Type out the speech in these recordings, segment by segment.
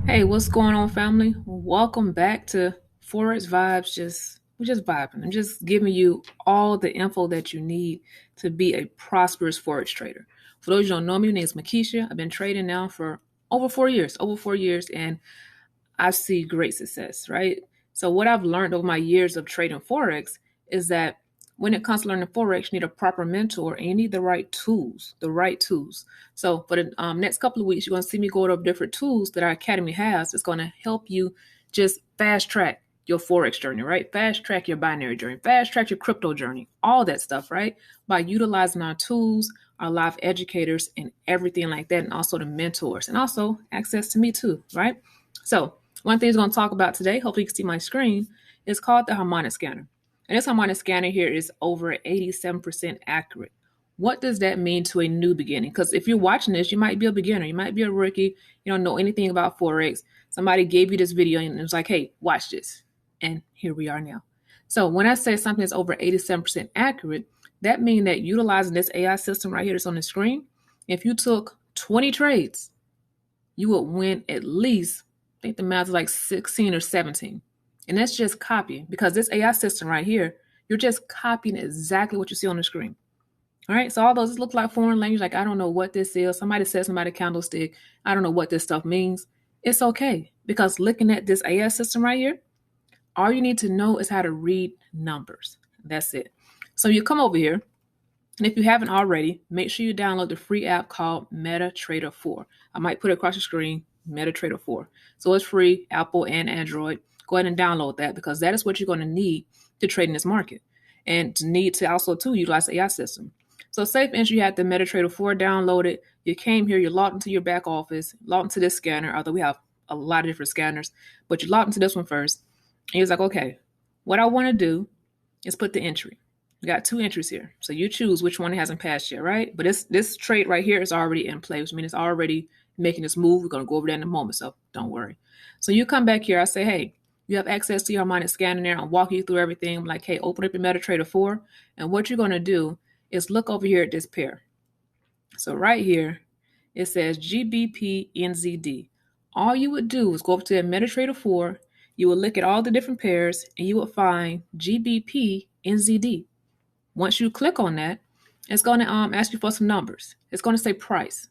Hey, what's going on, family? Welcome back to Forex Vibes. We're just vibing. I'm just giving you all the info that you need to be a prosperous Forex trader. For those who don't know me, my name is Makisha. I've been trading now for over 4 years, and I see great success, right? So what I've learned over my years of trading Forex is that when it comes to learning Forex, you need a proper mentor and you need the right tools, the right tools. So for the next couple of weeks, you're going to see me go over different tools that our academy has. It's going to help you just fast track your Forex journey, right? Fast track your binary journey, fast track your crypto journey, all that stuff, right? By utilizing our tools, our live educators, and everything like that, and also the mentors, and also access to me too, right? So one thing we're going to talk about today, hopefully you can see my screen, is called the harmonic scanner. And this harmonic scanner here is over 87% accurate. What does that mean to a new beginning? Because if you're watching this, you might be a beginner, you might be a rookie, you don't know anything about Forex. Somebody gave you this video and it was like, hey, watch this. And here we are now. So when I say something is over 87% accurate, that means that utilizing this AI system right here that's on the screen, if you took 20 trades, you would win at least, I think the math is like 16 or 17. And that's just copying because this AI system right here, you're just copying exactly what you see on the screen. All right. So all those look like foreign language. Like, I don't know what this is. Somebody said somebody candlestick. I don't know what this stuff means. It's okay because looking at this AI system right here, all you need to know is how to read numbers. That's it. So you come over here, and if you haven't already, make sure you download the free app called MetaTrader 4. I might put it across the screen, MetaTrader 4. So it's free, Apple and Android. Go ahead and download that because that is what you're going to need to trade in this market and to need to also too utilize the AI system. So say for instance you had the MetaTrader 4 downloaded, you came here, you logged into your back office, logged into this scanner, although we have a lot of different scanners, but you logged into this one first. And you're like, okay, what I want to do is put the entry. We got two entries here. So you choose which one hasn't passed yet, right? But this trade right here is already in place. I mean, it's already making this move. We're going to go over that in a moment, so don't worry. So you come back here. I say, hey, you have access to your harmonic scanner there. I'll walk you through everything. I'm like, hey, open up your MetaTrader 4. And what you're going to do is look over here at this pair. So right here, it says GBP NZD. All you would do is go up to the MetaTrader 4. You will look at all the different pairs and you will find GBP NZD. Once you click on that, it's going to ask you for some numbers. It's going to say price.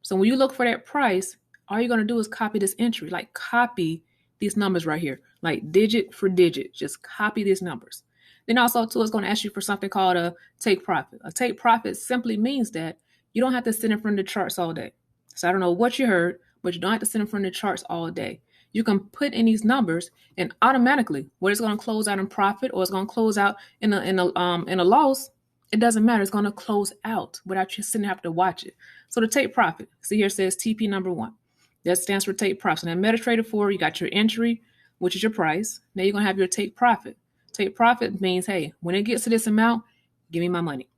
So when you look for that price, all you're going to do is copy this entry, like copy these numbers right here, like digit for digit. Just copy these numbers. Then also, too, it's going to ask you for something called a take profit. A take profit simply means that you don't have to sit in front of the charts all day. So I don't know what you heard, but you don't have to sit in front of the charts all day. You can put in these numbers, and automatically, whether it's going to close out in profit or it's going to close out in a loss, it doesn't matter. It's going to close out without you sitting there having to watch it. So to take profit, see here it says TP number 1. That stands for take profit. So now MetaTrader 4, you got your entry, which is your price. Now you're going to have your take profit. Take profit means, hey, when it gets to this amount, give me my money.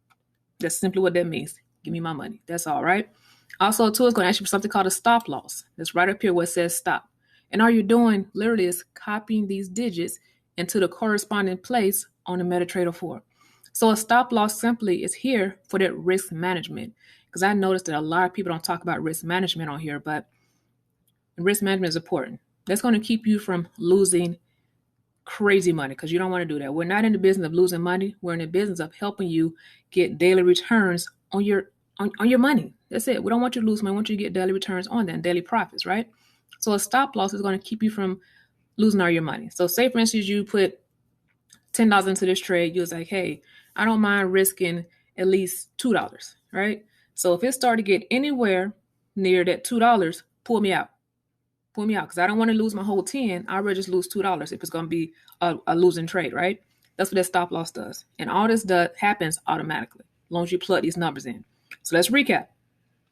That's simply what that means. Give me my money. That's all right. Also, too, it's going to ask you for something called a stop loss. That's right up here where it says stop. And all you're doing literally is copying these digits into the corresponding place on the MetaTrader 4. So a stop loss simply is here for that risk management. Because I noticed that a lot of people don't talk about risk management on here, but risk management is important. That's going to keep you from losing crazy money because you don't want to do that. We're not in the business of losing money. We're in the business of helping you get daily returns on your money. That's it. We don't want you to lose money. We want you to get daily returns on that and daily profits, right? So a stop loss is going to keep you from losing all your money. So say for instance you put $10 into this trade. You was like, hey, I don't mind risking at least $2, right? So if it started to get anywhere near that $2, pull me out. Pull me out because I don't want to lose my whole 10. I'd rather just lose $2 if it's going to be a losing trade, right? That's what that stop loss does. And all this happens automatically as long as you plug these numbers in. So let's recap.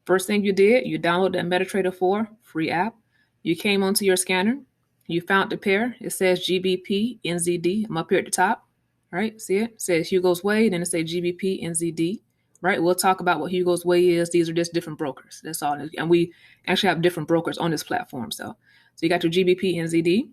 First thing you did, you downloaded that MetaTrader 4 free app. You came onto your scanner. You found the pair. It says GBP NZD. I'm up here at the top. All right, see it? It says Hugo's Way, then it says GBP NZD. Right, we'll talk about what Hugo's Way is. These are just different brokers. That's all. And we actually have different brokers on this platform. So you got your GBP NZD.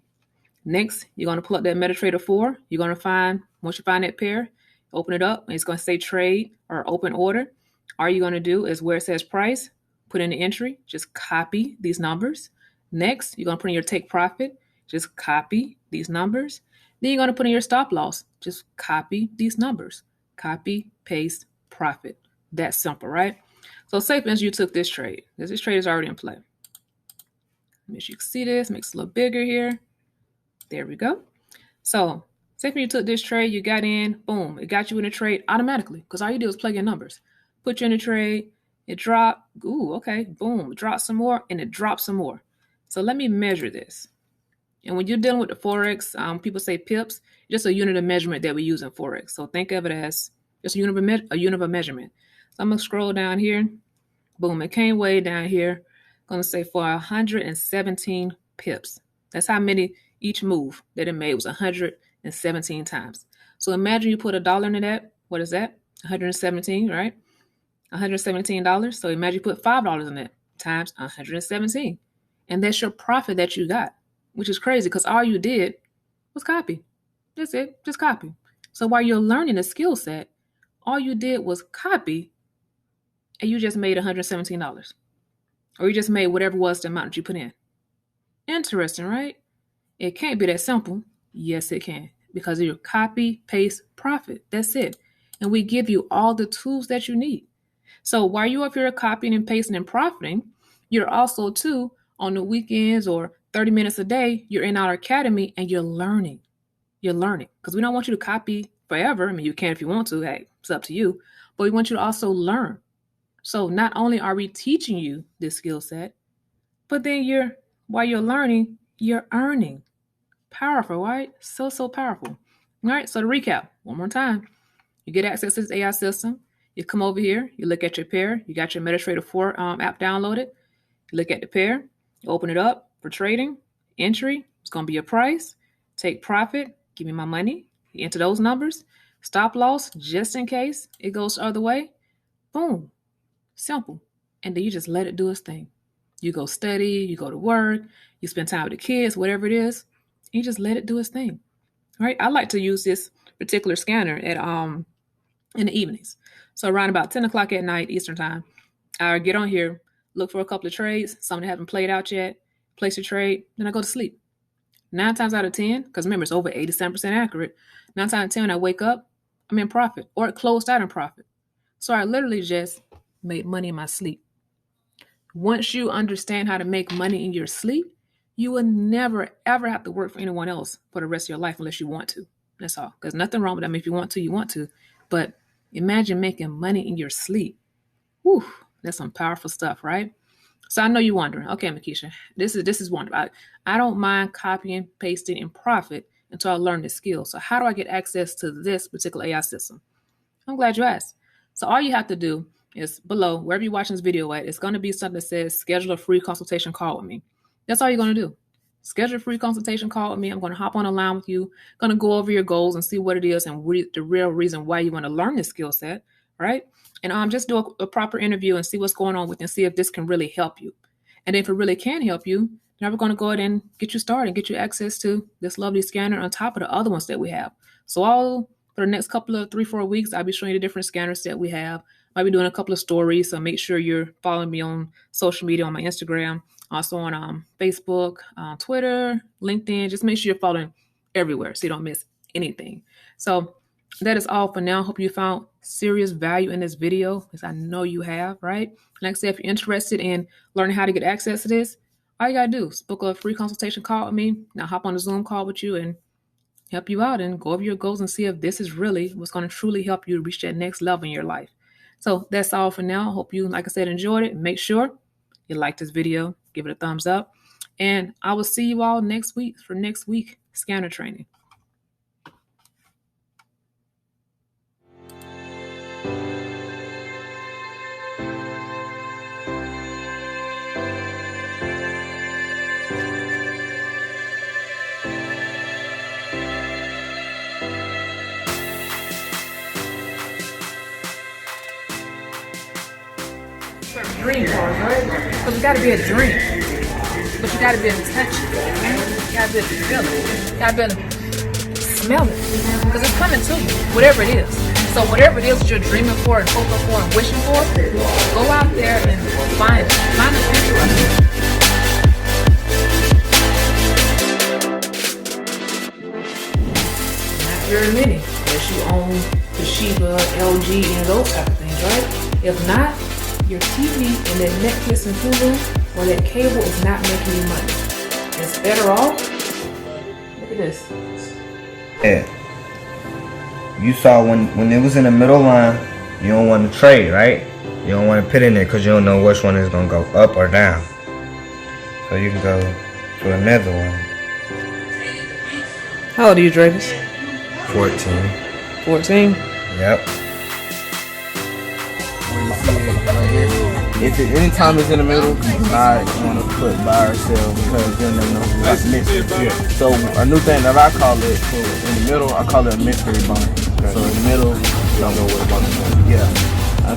Next, you're going to pull up that MetaTrader 4. You're going to find, once you find that pair, open it up, and it's going to say trade or open order. All you're going to do is where it says price, put in the entry, just copy these numbers. Next, you're going to put in your take profit. Just copy these numbers. Then you're going to put in your stop loss. Just copy these numbers. Copy, paste, profit. That's simple, right? So say for instance you took this trade. This trade is already in play. Make sure you can see this. Makes it a little bigger here. There we go. So say if you took this trade, you got in, boom, it got you in a trade automatically because all you did was plug in numbers. Put you in a trade, it dropped, ooh, okay, boom, it dropped some more, and it dropped some more. So let me measure this. And when you're dealing with the Forex, people say pips, just a unit of measurement that we use in Forex. So think of it as just a unit of measurement. So I'm going to scroll down here. Boom, it came way down here. I'm going to say for 117 pips. That's how many each move that it made was 117 times. So imagine you put $1 into that. What is that? 117, right? $117. So imagine you put $5 in it times 117. And that's your profit that you got, which is crazy because all you did was copy. That's it, just copy. So while you're learning a skill set, all you did was copy and you just made $117. Or you just made whatever was the amount that you put in. Interesting, right? It can't be that simple. Yes, it can. Because of your copy, paste, profit. That's it. And we give you all the tools that you need. So while you're up here copying and pasting and profiting, you're also too on the weekends or 30 minutes a day, you're in our academy and you're learning. You're learning. Because we don't want you to copy forever. I mean, you can if you want to. Hey, it's up to you. But we want you to also learn. So not only are we teaching you this skill set, but then while you're learning, you're earning. Powerful, right? So powerful. All right, so to recap, one more time. You get access to this AI system. You come over here, you look at your pair. You got your MetaTrader 4 app downloaded. You look at the pair, you open it up for trading, entry. It's going to be a price. Take profit, give me my money. You enter those numbers. Stop loss, just in case it goes the other way. Boom. Simple. And then you just let it do its thing. You go study, you go to work, you spend time with the kids, whatever it is. You just let it do its thing. All right. I like to use this particular scanner at in the evenings. So around about 10 o'clock at night, Eastern time, I get on here, look for a couple of trades, some that haven't played out yet, place a trade, then I go to sleep. 9 times out of 10, because remember, it's over 87% accurate. 9 times out of 10, when I wake up, I'm in profit or it closed out in profit. So I literally just made money in my sleep. Once you understand how to make money in your sleep, you will never, ever have to work for anyone else for the rest of your life unless you want to. That's all. There's nothing wrong with that. I mean, if you want to, you want to. But imagine making money in your sleep. Whew, that's some powerful stuff, right? So I know you're wondering, okay, Makisha, this is wonderful. I don't mind copying, pasting, and profit until I learn this skill. So how do I get access to this particular AI system? I'm glad you asked. So all you have to do is below, wherever you're watching this video at, it's going to be something that says schedule a free consultation call with me. That's all you're going to do. Schedule a free consultation call with me. I'm going to hop on a line with you, going to go over your goals and see what it is and the real reason why you want to learn this skill set, right? And just do a proper interview and see what's going on with you and see if this can really help you. And if it really can help you, then we're going to go ahead and get you started, get you access to this lovely scanner on top of the other ones that we have. So all for the next couple of 3-4 weeks, I'll be showing you the different scanners that we have. Might be doing a couple of stories, so make sure you're following me on social media, on my Instagram, also on Facebook, Twitter, LinkedIn. Just make sure you're following everywhere so you don't miss anything. So that is all for now. Hope you found serious value in this video, because I know you have, right? Like I said, if you're interested in learning how to get access to this, all you got to do is book a free consultation call with me. Now hop on a Zoom call with you and help you out and go over your goals and see if this is really what's going to truly help you reach that next level in your life. So that's all for now. Hope you, like I said, enjoyed it. Make sure you like this video, give it a thumbs up, and I will see you all next week for next week scanner training. Dream cars, right? Because it got to be a dream. But you got to be able to touch it. You got to be able to feel it. You got to be able to smell it. Because it's coming to you, whatever it is. So whatever it is that you're dreaming for and hoping for and wishing for, go out there and find it. Find the future of it. If not, your TV and that Netflix and Hulu or that cable is not making you money. It's better off. Look at this. Yeah. You saw when it was in the middle line, you don't want to trade, right? You don't want to put in there because you don't know which one is going to go up or down. So you can go to another one. How old are you, Dravis? 14. 14? Yep. If anytime it's in the middle, I want to put buy or sell because then they know what's missing. So a new thing that I call it, in the middle, I call it a mystery buy. So in the middle, you don't know what the button is. Yeah.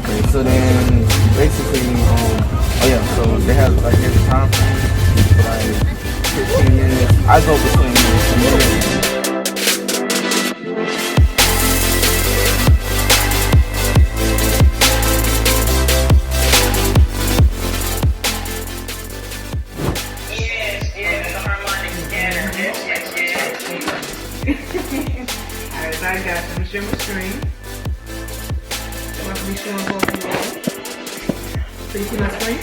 Okay. So then basically, oh yeah. So they have like every time frame, like 15 minutes. I go between minutes. Alright, I got you. I'm showing my screen. So I can be showing both of you all. So you see my screen?